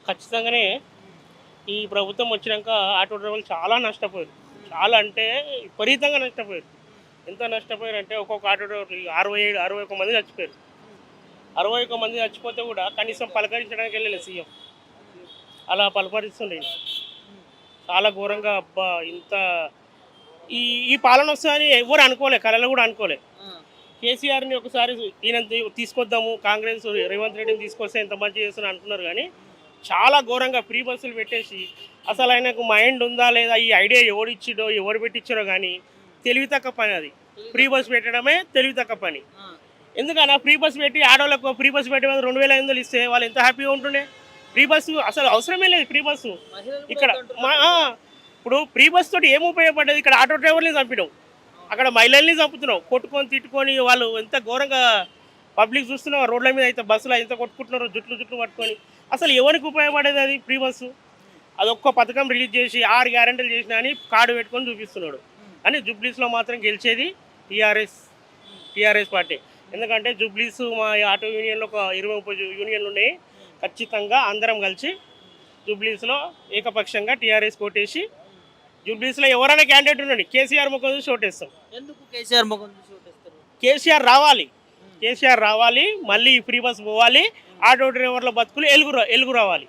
ఖచ్చితంగానే ఈ ప్రభుత్వం వచ్చినాక ఆటో డ్రైవర్లు చాలా నష్టపోయారు. చాలా అంటే విపరీతంగా నష్టపోయారు. ఎంత నష్టపోయారంటే ఒక్కొక్క ఆటో డ్రైవర్లు 61 మంది చచ్చిపోయారు. 61 మంది చచ్చిపోతే కూడా కనీసం పలకరించడానికి వెళ్ళలేదు సీఎం. అలా పలకరిస్తుండే. చాలా ఘోరంగా అబ్బా! ఇంత ఈ ఈ పాలన వస్తదని ఎవ్వరు అనుకోలే. కలలో కూడా అనుకోలే. కేసీఆర్‌ని ఒకసారి ఈయనని తీసుకొద్దాము, కాంగ్రెస్ రేవంత్ రెడ్డిని తీసుకొస్తే ఎంత మంచి చేస్తున్నారు అనుకున్నారు కానీ, చాలా ఘోరంగా ఫ్రీ బస్సులు పెట్టేసి, అసలు ఆయనకు మైండ్ ఉందా లేదా, ఈ ఐడియా ఎవరిచ్చిండో, ఎవరు పెట్టించారో కానీ, తెలివి తక్కువ పని అది. ఫ్రీ బస్ పెట్టడమే తెలివి తక్కువ పని. ఎందుకన్నా ఫ్రీ బస్ పెట్టి ఆడోళ్ళకు ఫ్రీ బస్ పెట్టే 2500 ఇస్తే వాళ్ళు ఎంత హ్యాపీగా ఉంటుండే. ఫ్రీ బస్సు అసలు అవసరమే లేదు ఫ్రీ బస్సు. ఇక్కడ ఇప్పుడు ఫ్రీ బస్ తోటి ఏం ఉపయోగపడ్డది? ఇక్కడ ఆటో డ్రైవర్ని చంపినావు, అక్కడ మహిళల్ని చంపుతున్నావు, కొట్టుకొని తిట్టుకొని వాళ్ళు ఎంత ఘోరంగా పబ్లిక్ చూస్తున్నావు. రోడ్ల మీద అయితే బస్సులో ఎంత కొట్టుకుంటున్నారో జుట్లు జుట్లు పట్టుకొని. అసలు ఎవరికి ఉపయోగపడేది అది ఫ్రీ బస్సు? అదొక్క పథకం రిలీజ్ చేసి 6 గ్యారెంటీలు చేసినా అని కార్డు పెట్టుకొని చూపిస్తున్నాడు. కానీ జూబ్లీస్లో మాత్రం గెలిచేది టీఆర్ఎస్ పార్టీ. ఎందుకంటే జూబ్లీస్ మా ఆటో యూనియన్లో ఒక 20-30 యూనియన్లు ఉన్నాయి. ఖచ్చితంగా అందరం కలిసి జూబ్లీస్లో ఏకపక్షంగా టీఆర్ఎస్ కోటేసి, జూబ్లీస్లో ఎవరైనా క్యాండిడేట్ ఉండండి కేసీఆర్ ముఖం చూసి ఓటేస్తాం. ఎందుకు కేసీఆర్ ముఖం చూసి ఓటేస్తారు? కేసీఆర్ రావాలి, మళ్ళీ ఫ్రీ బస్ పోవాలి, ఆటో డ్రైవర్ల బతుకులు ఎలుగు రావాలి.